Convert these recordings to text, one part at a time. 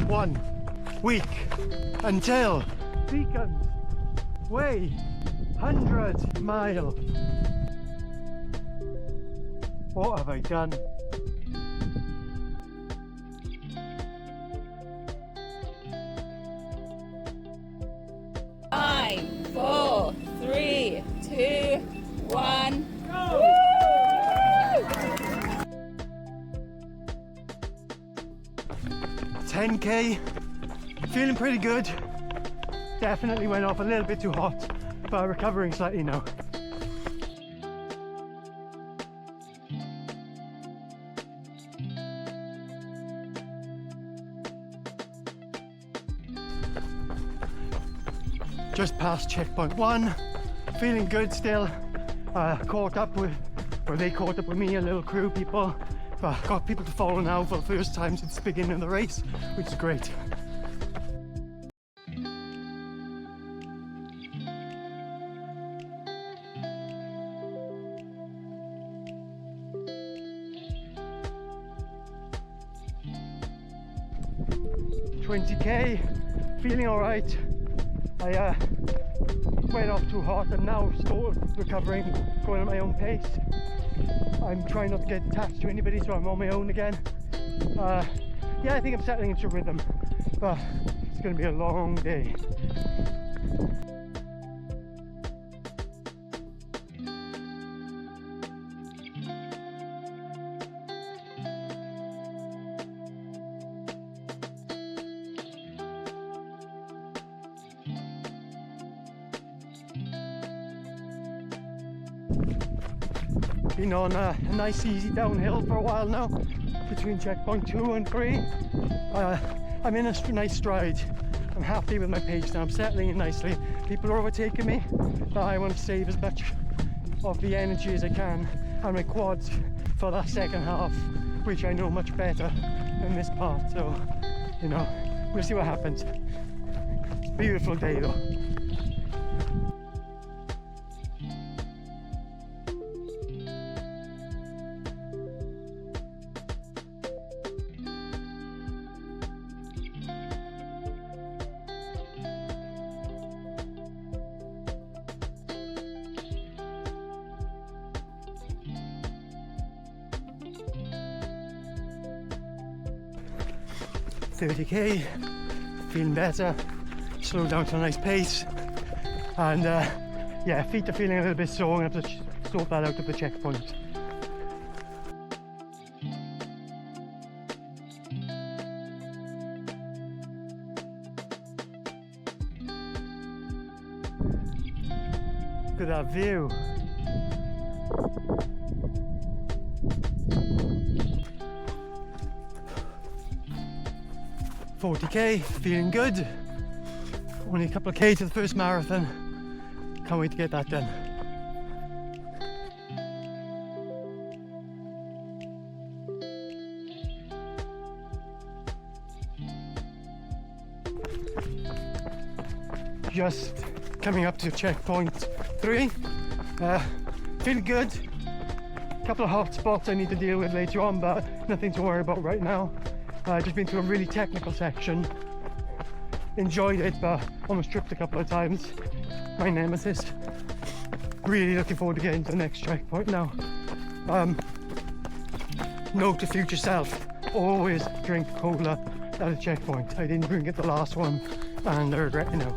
1 week until Beacon's Way 100 mile. What have I done? Five, 4, 3, 2, 1, go! 10k, feeling pretty good. Definitely went off a little bit too hot, but recovering slightly now. Just past checkpoint 1, feeling good still. Caught up with, or they caught up with me, a little crew people. Got people to follow now for the first time since the beginning of the race, which is great. $20k, feeling alright. I went off too hot and now still recovering, going at my own pace. I'm trying not to get attached to anybody, so I'm on my own again. Yeah, I think I'm settling into rhythm, but it's going to be a long day. Been on a nice easy downhill for a while now, between checkpoint 2 and 3. I'm in a nice stride. I'm happy with my pace now, I'm settling in nicely. People are overtaking me, but I want to save as much of the energy as I can and my quads for that second half, which I know much better than this part. So, you know, we'll see what happens. It's a beautiful day though. $30k, feeling better, slowed down to a nice pace, and yeah, feet are feeling a little bit sore. I'm going to have to sort that out at the checkpoint. Look at that view. $40k, feeling good. Only a couple of K to the first marathon. Can't wait to get that done. Just coming up to checkpoint 3. Feeling good. A couple of hot spots I need to deal with later on, but nothing to worry about right now. Just been through a really technical section. Enjoyed it, but almost tripped a couple of times. My nemesis. Really looking forward to getting to the next checkpoint now. Note to future self, always drink cola at a checkpoint. I didn't drink it the last one and I regret it now.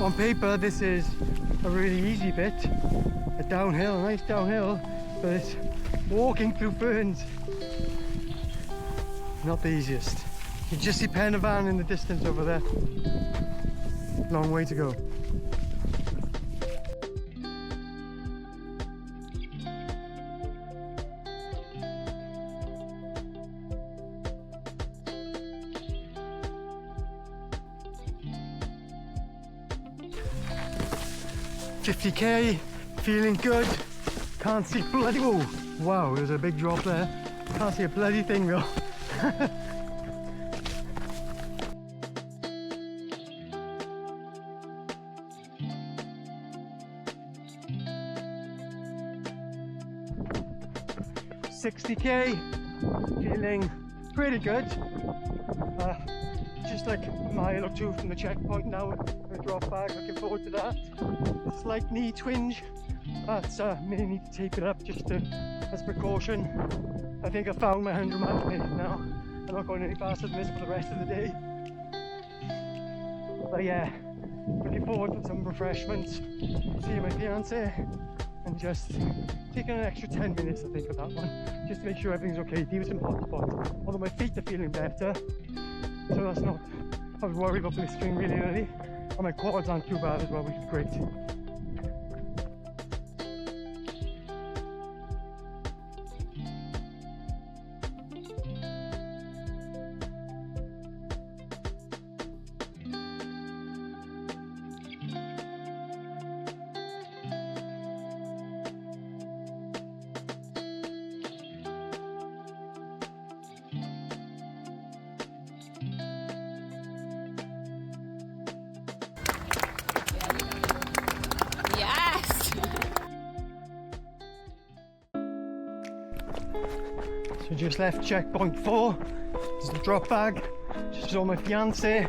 On paper this is a really easy bit, a downhill, a nice downhill, but it's walking through ferns, not the easiest. You just see Pen Van in the distance over there. Long way to go. $50k, Feeling good. Can't see bloody. Oh, wow, there's a big drop there. Can't see a bloody thing though. $60K, feeling pretty good. Just like a mile or two from the checkpoint now, a drop back, looking forward to that. Slight knee twinge, that's may need to tape it up just as precaution. I think I found my 100 mile pace now. I'm not going any faster than this for the rest of the day. But yeah, looking forward to some refreshments, seeing my fiance, and just taking an extra 10 minutes I think of that one, just to make sure everything's okay. Davies and hot spots, although my feet are feeling better, so that's not, I was worried about blistering really early, and my quads aren't too bad as well, which is great. So just left checkpoint 4, there's the drop bag, just saw my fiance,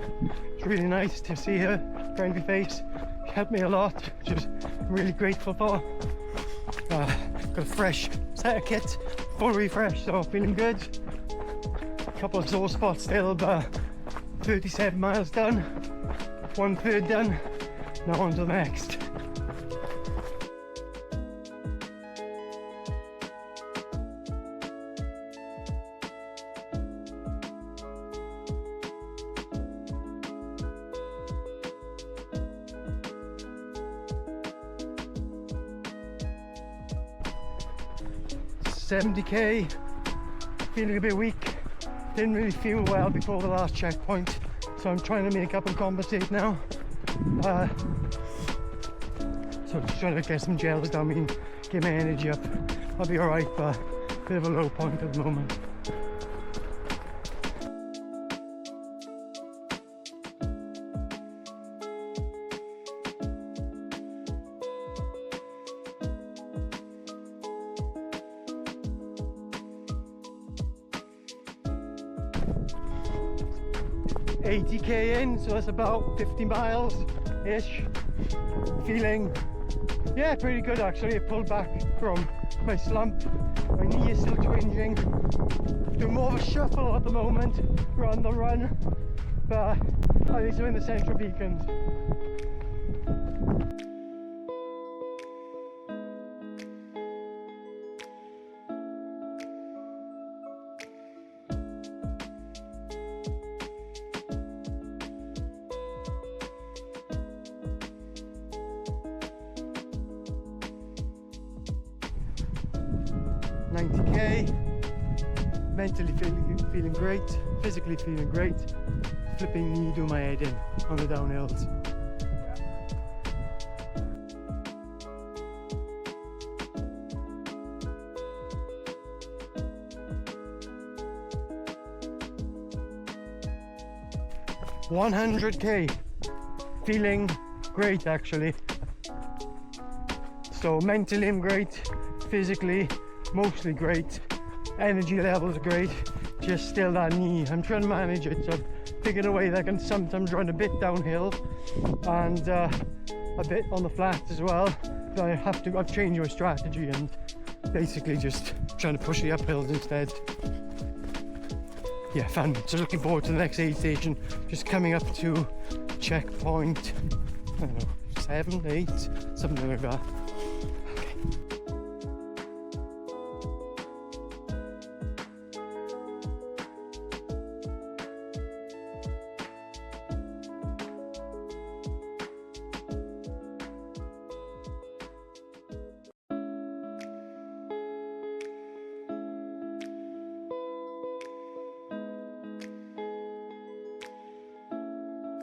it's really nice to see her, friendly face, she helped me a lot, which I'm really grateful for. Got a fresh set of kit, full refresh, so feeling good. A couple of sore spots still, but 37 miles done, 1/3 done, now on to the next. $70K, feeling a bit weak, didn't really feel well before the last checkpoint, so I'm trying to make up and compensate now. So just trying to get some gels down me and get my energy up. I'll be alright, but a bit of a low point at the moment. $80K in, so that's about 50 miles-ish. Feeling, yeah, pretty good actually. I pulled back from my slump. My knee is still twinging. Doing more of a shuffle at the moment, run the run. But at least I'm in the central beacons. $90K, mentally feeling great, physically feeling great, flipping knee do my head in on the downhills. $100K, feeling great actually. So mentally I'm great, physically mostly great, energy levels are great, just still that knee, I'm trying to manage it, so I'm figured a way that I can sometimes run a bit downhill and a bit on the flat as well. So I've changed my strategy and basically just trying to push the uphills instead. Yeah, fun. So looking forward to the next aid station, just coming up to checkpoint, I don't know, 7, 8, something like that.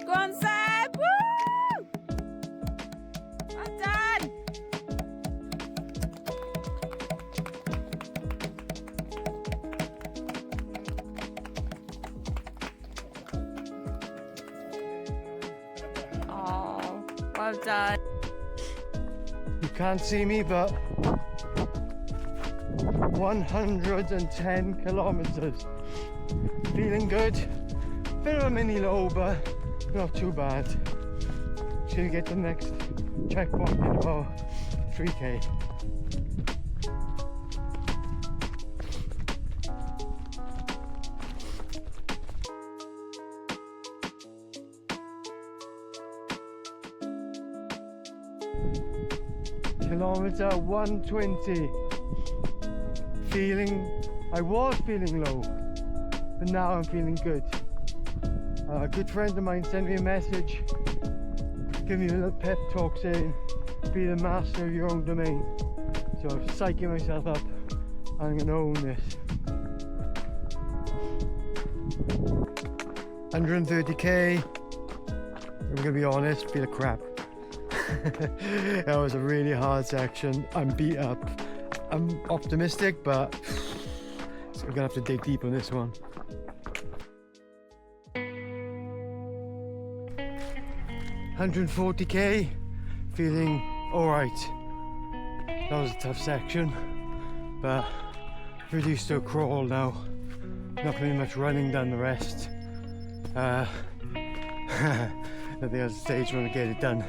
Go on, Seb! Woo! Well done! Well done. You can't see me, but 110 kilometers. Feeling good. Bit of a mini low, but not too bad. Should get the next checkpoint in about 3k. Kilometer 120. I was feeling low, but now I'm feeling good. A good friend of mine sent me a message, give me a little pep talk saying, be the master of your own domain. So I'm psyching myself up. I'm gonna own this. 130k. I'm gonna be honest, feel like crap. That was a really hard section. I'm beat up. I'm optimistic, but I'm gonna have to dig deep on this one. 140k, feeling alright. That was a tough section, but reduced to a crawl now. Not gonna be much running down the rest. I think that's the stage when I get it done.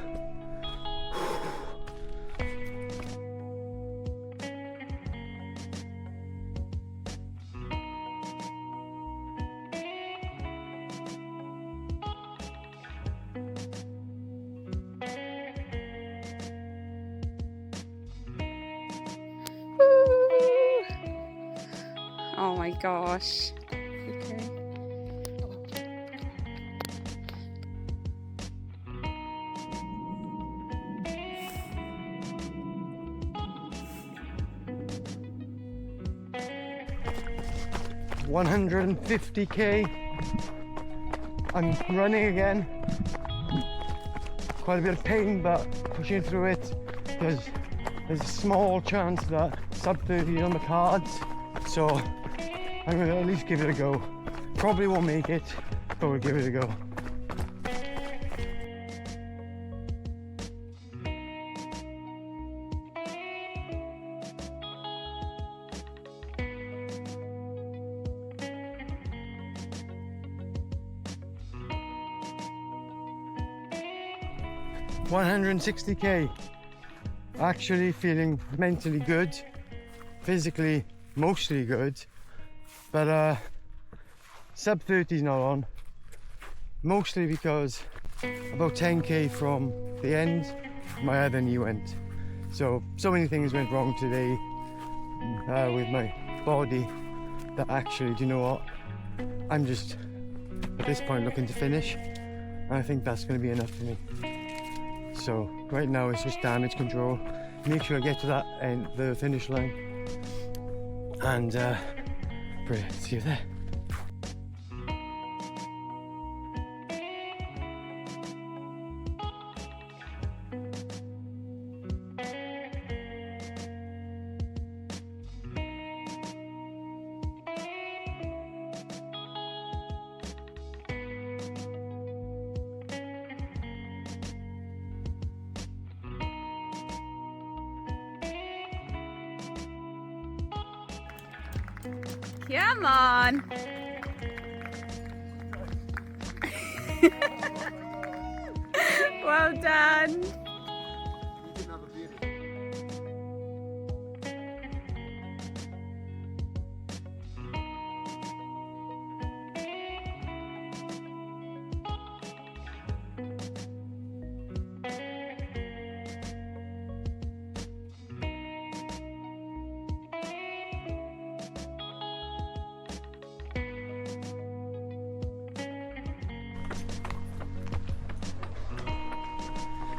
Oh my gosh. Okay. $150k. I'm running again. Quite a bit of pain, but pushing through it. There's a small chance that sub 30 is on the cards, so I'm gonna at least give it a go. Probably won't make it, but we'll give it a go. $160k. Actually feeling mentally good, physically mostly good, but sub 30 is not on, mostly because about 10k from the end my other knee went. So many things went wrong today with my body that actually, do you know what, I'm just at this point looking to finish, and I think that's going to be enough for me. So right now it's just damage control, make sure I get to that end, the finish line, and brilliant, see you there. Come on. Well done.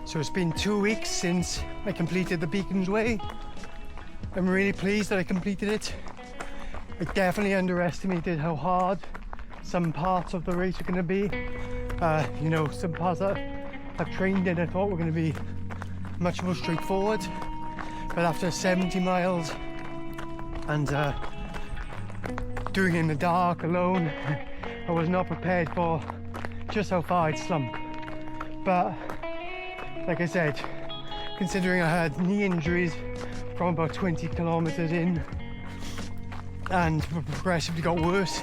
So it's been 2 weeks since I completed the Beacon's Way. I'm really pleased that I completed it. I definitely underestimated how hard some parts of the race are going to be. You know, some parts that I've trained in I thought were going to be much more straightforward. But after 70 miles and doing it in the dark alone, I was not prepared for just how far I'd slump. But like I said, considering I had knee injuries from about 20 kilometers in and progressively got worse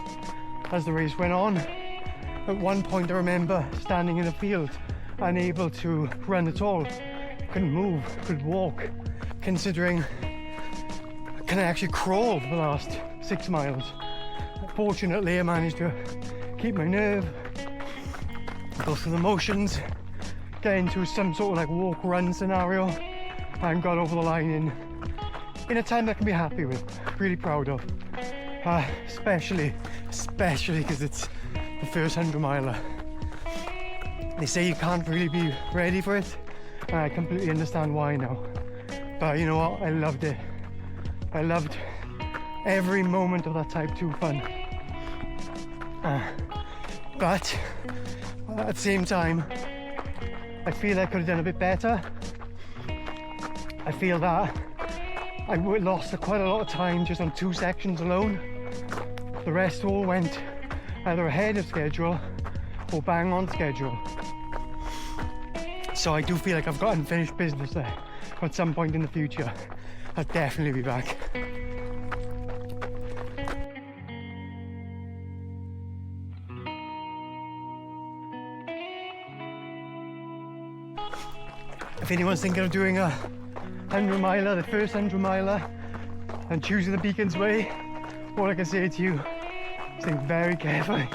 as the race went on. At one point I remember standing in a field unable to run at all, couldn't move, couldn't walk, considering can I actually crawl for the last 6 miles. Fortunately I managed to keep my nerve, go through the motions, get into some sort of like walk run scenario and got over the line in a time that I can be happy with, really proud of. Especially because it's the first 100 miler. They say you can't really be ready for it, and I completely understand why now. But you know what, I loved it. I loved every moment of that type 2 fun. But at the same time, I feel I could have done a bit better. I feel that I lost quite a lot of time just on 2 sections alone. The rest all went either ahead of schedule or bang on schedule. So I do feel like I've got unfinished business there. At some point in the future, I'll definitely be back. If anyone's thinking of doing a 100 miler, the first 100 miler, and choosing the Beacon's Way, all I can say to you is think very carefully.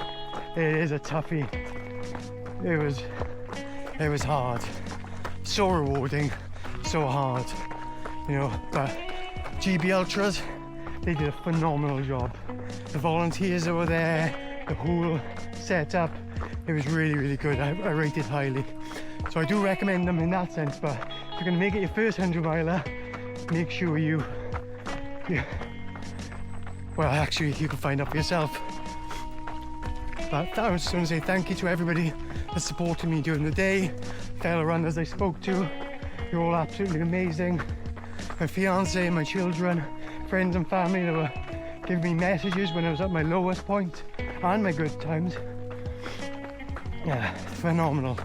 It is a toughie. It was hard, so rewarding, so hard, you know. But GBUltras, they did a phenomenal job. The volunteers that were there, the whole setup, it was really, really good. I rate it highly. So I do recommend them in that sense, but if you're gonna make it your first 100 miler, make sure well, actually, you can find out for yourself. But I was just going to say thank you to everybody that supported me during the day, fellow runners I spoke to. You're all absolutely amazing. My fiance, my children, friends and family that were giving me messages when I was at my lowest point and my good times. Yeah, phenomenal.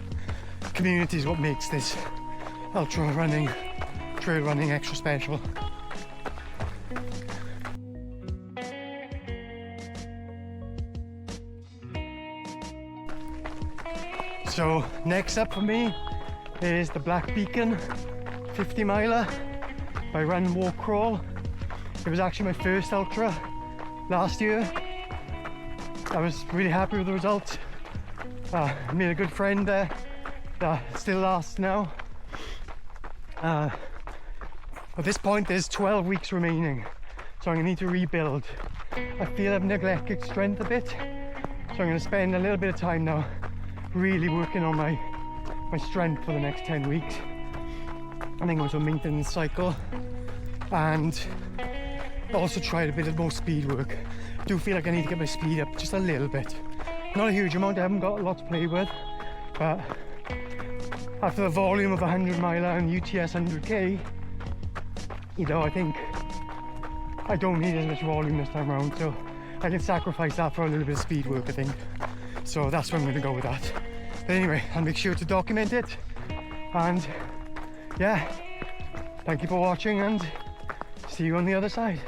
Community is what makes this ultra running, trail running extra special. So next up for me is the Black Beacon 50 miler by Run Walk Crawl. It was actually my first ultra last year. I was really happy with the result. I made a good friend there that still lasts now. At this point there's 12 weeks remaining, so I'm going to need to rebuild. I feel I've neglected strength a bit, so I'm going to spend a little bit of time now really working on my strength for the next 10 weeks. I think also a maintenance cycle, and also tried a bit of more speed work. I do feel like I need to get my speed up just a little bit. Not a huge amount, I haven't got a lot to play with, but after the volume of a 100 miler and UTS 100k, you know, I think I don't need as much volume this time around, so I can sacrifice that for a little bit of speed work, I think. So that's where I'm going to go with that. But anyway, I'll make sure to document it. And yeah, thank you for watching, and see you on the other side.